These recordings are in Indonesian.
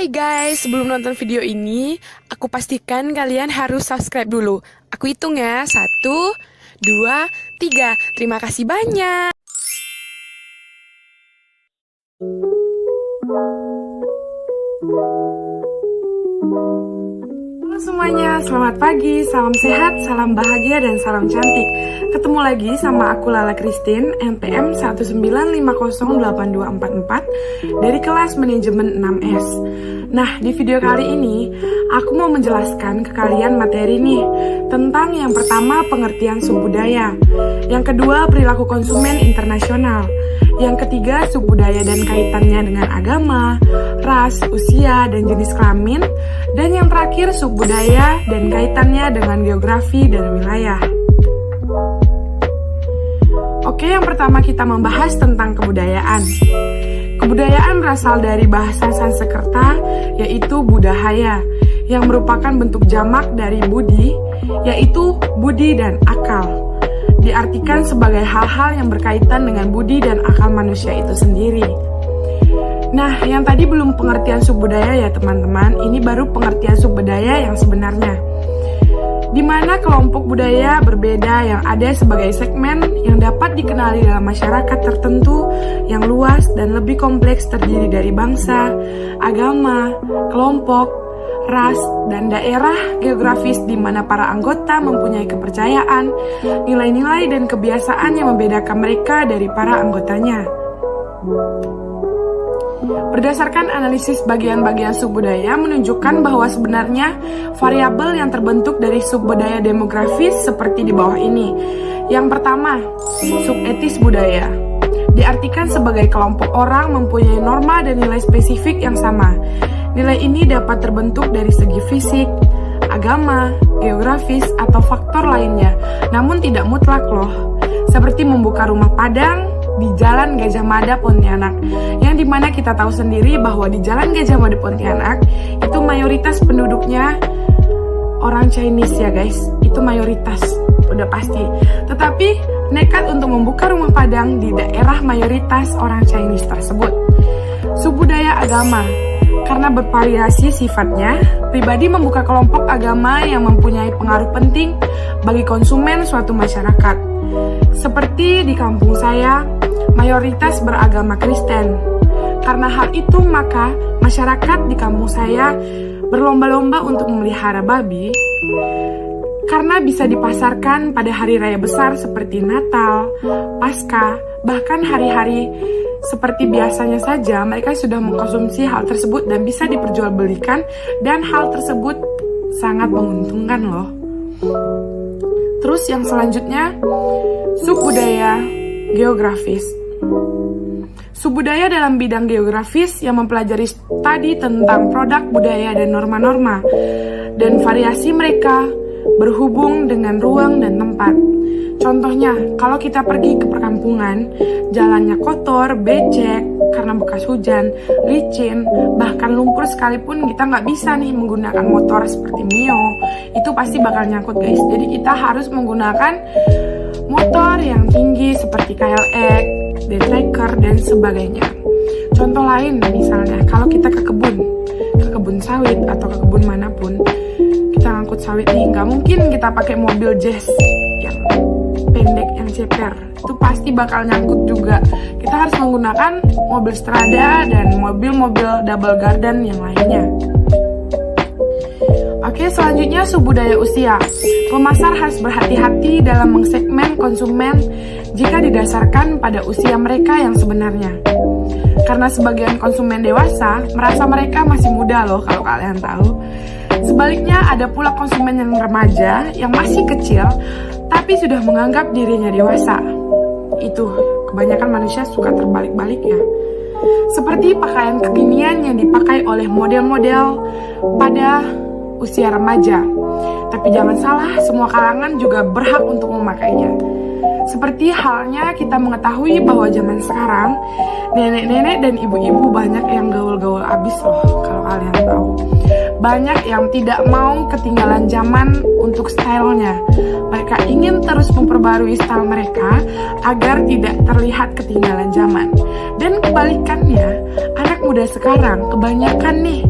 Hai guys, sebelum nonton video ini, aku pastikan kalian harus subscribe dulu. Aku hitung ya, 1, 2, 3. Terima kasih banyak. Halo semuanya, selamat pagi, salam sehat, salam bahagia, dan salam cantik. Ketemu lagi sama aku Lala Christine, NPM 195082244 dari kelas manajemen 6S. Nah, di video kali ini, aku mau menjelaskan ke kalian materi nih, tentang yang pertama pengertian subbudaya, yang kedua perilaku konsumen internasional, yang ketiga subbudaya dan kaitannya dengan agama, ras, usia, dan jenis kelamin, dan yang terakhir subbudaya dan kaitannya dengan geografi dan wilayah. Oke, yang pertama kita membahas tentang kebudayaan. Kebudayaan berasal dari bahasa Sanskerta, yaitu budahaya, yang merupakan bentuk jamak dari budi, yaitu budi dan akal. Diartikan sebagai hal-hal yang berkaitan dengan budi dan akal manusia itu sendiri. Nah, yang tadi belum pengertian subbudaya ya teman-teman, ini baru pengertian subbudaya yang sebenarnya. Di mana kelompok budaya berbeda yang ada sebagai segmen yang dapat dikenali dalam masyarakat tertentu yang luas dan lebih kompleks terdiri dari bangsa, agama, kelompok, ras, dan daerah geografis di mana para anggota mempunyai kepercayaan, nilai-nilai, dan kebiasaan yang membedakan mereka dari para anggotanya. Berdasarkan analisis bagian-bagian subbudaya menunjukkan bahwa sebenarnya variabel yang terbentuk dari subbudaya demografis seperti di bawah ini. Yang pertama, subetis budaya. Diartikan sebagai kelompok orang mempunyai norma dan nilai spesifik yang sama. Nilai ini dapat terbentuk dari segi fisik, agama, geografis, atau faktor lainnya, namun tidak mutlak loh. Seperti membuka rumah padang di Jalan Gajah Mada Pontianak, yang dimana kita tahu sendiri bahwa di Jalan Gajah Mada Pontianak itu mayoritas penduduknya orang Chinese ya guys, itu mayoritas, udah pasti. Tetapi nekat untuk membuka rumah padang di daerah mayoritas orang Chinese tersebut. Subbudaya agama, karena bervariasi sifatnya, pribadi membuka kelompok agama yang mempunyai pengaruh penting bagi konsumen suatu masyarakat. Seperti di kampung saya, mayoritas beragama Kristen. Karena hal itu, maka masyarakat di kampung saya berlomba-lomba untuk memelihara babi karena bisa dipasarkan pada hari raya besar seperti Natal, Paskah, bahkan hari-hari seperti biasanya saja mereka sudah mengkonsumsi hal tersebut dan bisa diperjualbelikan, dan hal tersebut sangat menguntungkan loh. Terus yang selanjutnya, subbudaya geografis. Subbudaya dalam bidang geografis yang mempelajari studi tentang produk budaya dan norma-norma dan variasi mereka berhubung dengan ruang dan tempat. Contohnya, kalau kita pergi ke perkampungan, jalannya kotor, becek, karena bekas hujan, licin, bahkan lumpur sekalipun kita nggak bisa nih menggunakan motor seperti Mio. Itu pasti bakal nyangkut guys. Jadi kita harus menggunakan motor yang tinggi seperti KLX, D-Tracker, dan sebagainya. Contoh lain misalnya, kalau kita ke kebun sawit atau ke kebun manapun, kita ngangkut sawit nih, nggak mungkin kita pakai mobil jazz yang pendek, yang ceper. Itu pasti bakal nyangkut juga. Kita harus menggunakan mobil Strada dan mobil-mobil double garden yang lainnya. Oke, selanjutnya subbudaya usia. Pemasar harus berhati-hati dalam mengsegmen konsumen jika didasarkan pada usia mereka yang sebenarnya. Karena sebagian konsumen dewasa merasa mereka masih muda loh, kalau kalian tahu. Sebaliknya ada pula konsumen yang remaja yang masih kecil tapi sudah menganggap dirinya dewasa. Itu kebanyakan manusia suka terbalik-balik ya. Seperti pakaian kekinian yang dipakai oleh model-model pada usia remaja. Tapi jangan salah, semua kalangan juga berhak untuk memakainya. Seperti halnya kita mengetahui bahwa zaman sekarang nenek-nenek dan ibu-ibu banyak yang gaul-gaul abis loh, kalau kalian tahu. Banyak yang tidak mau ketinggalan zaman untuk stylenya. Mereka ingin terus memperbarui style mereka agar tidak terlihat ketinggalan zaman. Dan kebalikannya, anak muda sekarang kebanyakan nih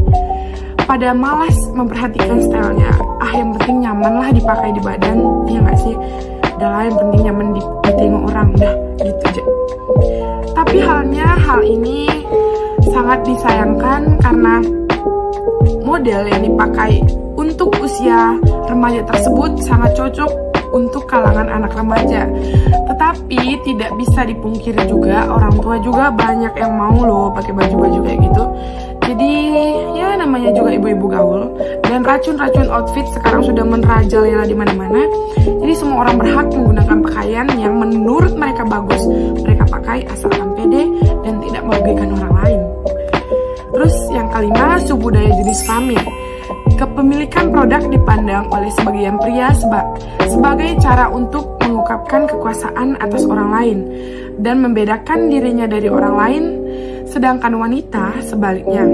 pada malas memperhatikan stylenya. Yang penting nyaman lah dipakai di badan, ya nggak sih? Udah lah, yang penting nyaman ditengok orang, udah gitu aja. Tapi hal ini sangat disayangkan karena model yang dipakai untuk usia remaja tersebut sangat cocok untuk kalangan anak remaja. Tetapi tidak bisa dipungkiri juga, orang tua juga banyak yang mau loh pakai baju-baju kayak gitu. Jadi ya namanya juga ibu-ibu gaul, dan racun-racun outfit sekarang sudah merajalela di mana-mana. Jadi semua orang berhak menggunakan pakaian yang menurut mereka bagus mereka pakai, asalkan pede dan tidak merugikan orang lain. Terus yang kelima, subbudaya jenis kelamin. Kepemilikan produk dipandang oleh sebagian pria sebagai cara untuk mengungkapkan kekuasaan atas orang lain dan membedakan dirinya dari orang lain, sedangkan wanita sebaliknya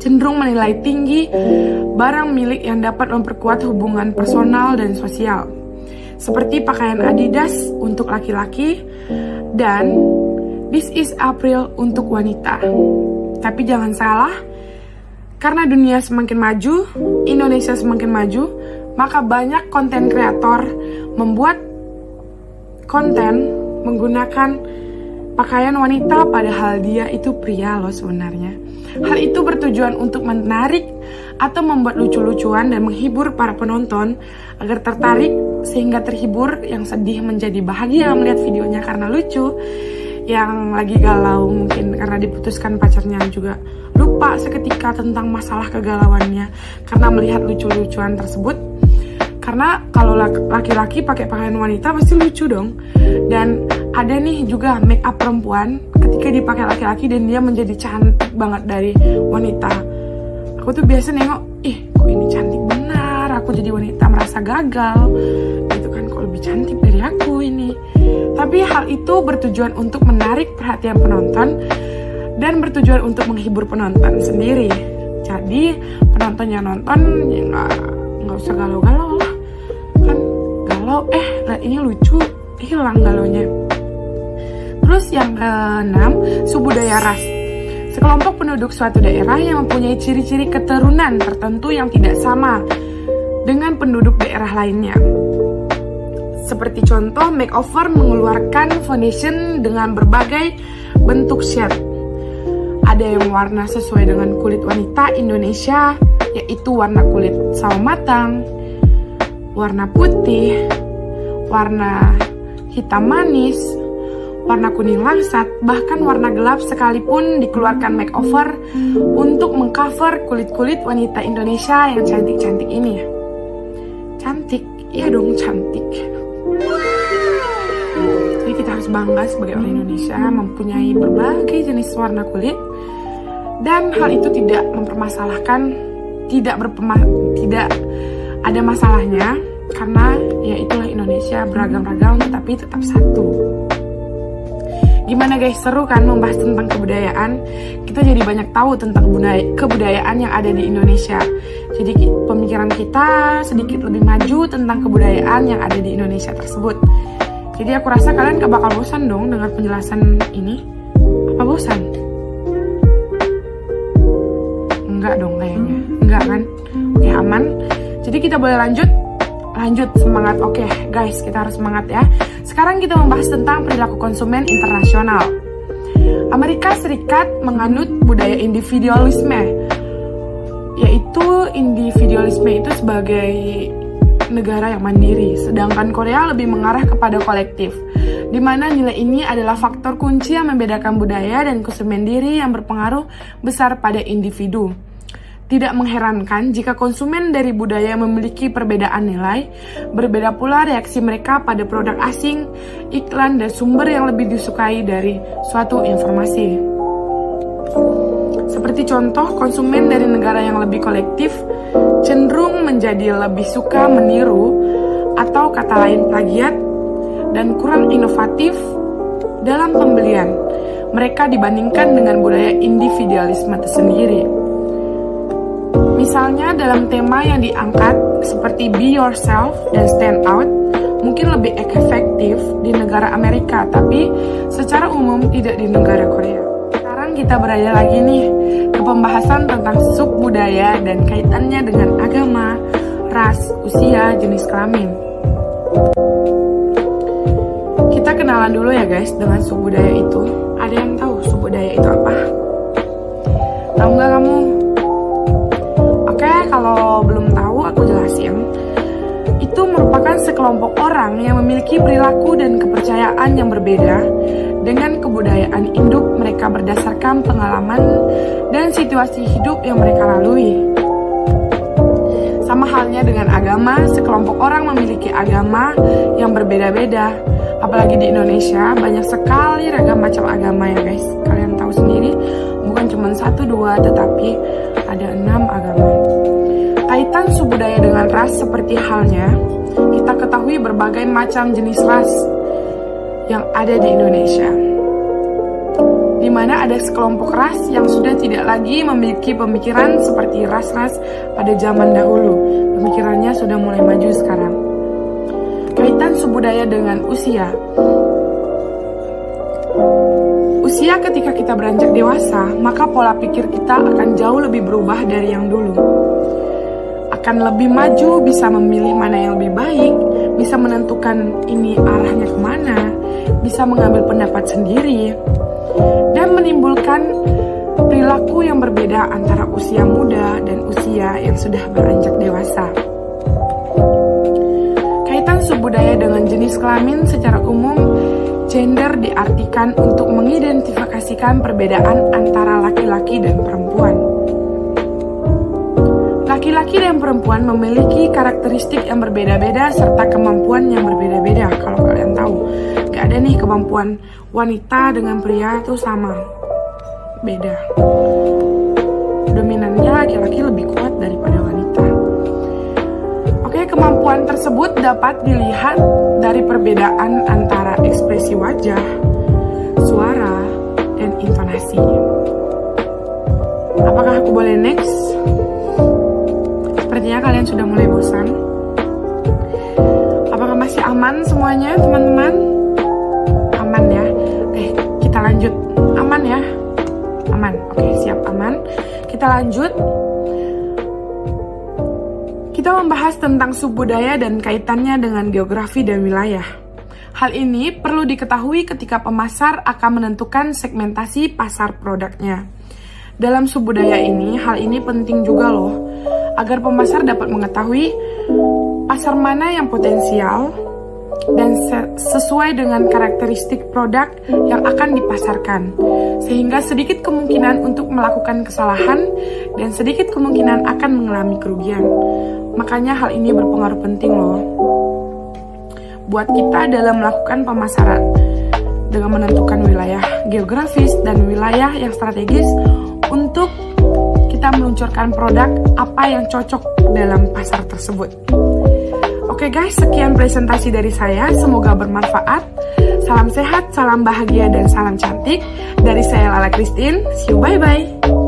cenderung menilai tinggi barang milik yang dapat memperkuat hubungan personal dan sosial, seperti pakaian Adidas untuk laki-laki dan This is April untuk wanita. Tapi jangan salah, karena dunia semakin maju, Indonesia semakin maju, maka banyak konten kreator membuat konten menggunakan pakaian wanita padahal dia itu pria loh sebenarnya. Hal itu bertujuan untuk menarik atau membuat lucu-lucuan dan menghibur para penonton agar tertarik sehingga terhibur, yang sedih menjadi bahagia melihat videonya karena lucu, yang lagi galau mungkin karena diputuskan pacarnya juga lupa seketika tentang masalah kegalauannya karena melihat lucu-lucuan tersebut. Karena kalau laki-laki pakai pakaian wanita pasti lucu dong. Dan ada nih juga make up perempuan ketika dipakai laki-laki dan dia menjadi cantik banget dari wanita. Aku tuh biasa nengok, kok ini cantik benar, aku jadi wanita merasa gagal gitu kan, kok lebih cantik dari aku ini. Tapi hal itu bertujuan untuk menarik perhatian penonton dan bertujuan untuk menghibur penonton sendiri. Jadi penonton yang nonton ya nggak usah galau-galau lah, kan galau lihat ini lucu, hilang galaunya. Terus yang keenam, subbudaya ras. Sekelompok penduduk suatu daerah yang mempunyai ciri-ciri keturunan tertentu yang tidak sama dengan penduduk daerah lainnya. Seperti contoh, makeover mengeluarkan foundation dengan berbagai bentuk shade. Ada yang warna sesuai dengan kulit wanita Indonesia, yaitu warna kulit sawo matang, warna putih, warna hitam manis, warna kuning langsat, bahkan warna gelap sekalipun dikeluarkan makeover untuk mengcover kulit-kulit wanita Indonesia yang cantik-cantik ini. Cantik, iya dong cantik. Jadi kita harus bangga sebagai orang Indonesia mempunyai berbagai jenis warna kulit, dan hal itu tidak mempermasalahkan, tidak ada masalahnya, karena ya itulah Indonesia, beragam-ragam tetapi tetap satu. Gimana guys, seru kan membahas tentang kebudayaan? Kita jadi banyak tahu tentang kebudayaan yang ada di Indonesia. Jadi pemikiran kita sedikit lebih maju tentang kebudayaan yang ada di Indonesia tersebut. Jadi aku rasa kalian gak bakal bosan dong dengar penjelasan ini. Apa bosan? Enggak dong kayaknya. Enggak kan? Oke, aman. Jadi kita boleh lanjut, semangat. Oke guys, kita harus semangat ya. Sekarang kita membahas tentang perilaku konsumen internasional. Amerika Serikat menganut budaya individualisme, yaitu individualisme itu sebagai negara yang mandiri, sedangkan Korea lebih mengarah kepada kolektif, di mana nilai ini adalah faktor kunci yang membedakan budaya dan konsumen diri yang berpengaruh besar pada individu. Tidak mengherankan jika konsumen dari budaya memiliki perbedaan nilai, berbeda pula reaksi mereka pada produk asing, iklan, dan sumber yang lebih disukai dari suatu informasi. Seperti contoh, konsumen dari negara yang lebih kolektif cenderung menjadi lebih suka meniru atau kata lain plagiat dan kurang inovatif dalam pembelian mereka dibandingkan dengan budaya individualisme tersendiri. Misalnya dalam tema yang diangkat seperti be yourself dan stand out mungkin lebih efektif di negara Amerika, tapi secara umum tidak di negara Korea. Sekarang kita beralih lagi nih ke pembahasan tentang subbudaya dan kaitannya dengan agama, ras, usia, jenis kelamin. Kita kenalan dulu ya guys dengan subbudaya itu. Ada yang tahu subbudaya itu apa? Tahu nggak kamu? Oke, kalau belum tahu aku jelasin. Itu merupakan sekelompok orang yang memiliki perilaku dan kepercayaan yang berbeda dengan kebudayaan induk mereka berdasarkan pengalaman dan situasi hidup yang mereka lalui. Sama halnya dengan agama, sekelompok orang memiliki agama yang berbeda-beda. Apalagi di Indonesia, banyak sekali ragam macam agama ya guys. Kalian tahu sendiri, bukan cuma 1-2, tetapi ada 6 agama. Kaitan subbudaya dengan ras seperti halnya, kita ketahui berbagai macam jenis ras yang ada di Indonesia, di mana ada sekelompok ras yang sudah tidak lagi memiliki pemikiran seperti ras-ras pada zaman dahulu. Pemikirannya sudah mulai maju sekarang. Kaitan subbudaya dengan usia. Usia ketika kita beranjak dewasa, maka pola pikir kita akan jauh lebih berubah dari yang dulu. Akan lebih maju, bisa memilih mana yang lebih baik, bisa menentukan ini arahnya kemana, bisa mengambil pendapat sendiri, dan menimbulkan perilaku yang berbeda antara usia muda dan usia yang sudah beranjak dewasa. Kaitan subbudaya dengan jenis kelamin secara umum, gender diartikan untuk mengidentifikasikan perbedaan antara laki-laki dan perempuan. Laki-laki dan perempuan memiliki karakteristik yang berbeda-beda serta kemampuan yang berbeda-beda. Kalau kalian tahu, gak ada nih kemampuan wanita dengan pria itu sama, beda. Dominannya laki-laki lebih kuat daripada wanita. Oke, kemampuan tersebut dapat dilihat dari perbedaan antara ekspresi wajah, suara, dan intonasi. Apakah aku boleh next? Sepertinya kalian sudah mulai bosan. Apakah masih aman semuanya, teman-teman? Aman ya? Oke, kita lanjut. Aman ya? Aman. Oke, siap, aman. Kita lanjut. Kita membahas tentang subbudaya dan kaitannya dengan geografi dan wilayah. Hal ini perlu diketahui ketika pemasar akan menentukan segmentasi pasar produknya. Dalam subbudaya ini, hal ini penting juga loh, agar pemasar dapat mengetahui pasar mana yang potensial dan sesuai dengan karakteristik produk yang akan dipasarkan, sehingga sedikit kemungkinan untuk melakukan kesalahan dan sedikit kemungkinan akan mengalami kerugian. Makanya hal ini berpengaruh penting loh buat kita dalam melakukan pemasaran, dengan menentukan wilayah geografis dan wilayah yang strategis untuk kita meluncurkan produk apa yang cocok dalam pasar tersebut. Oke guys, sekian presentasi dari saya, semoga bermanfaat. Salam sehat, salam bahagia, dan salam cantik dari saya Lala Christine. See you, bye-bye.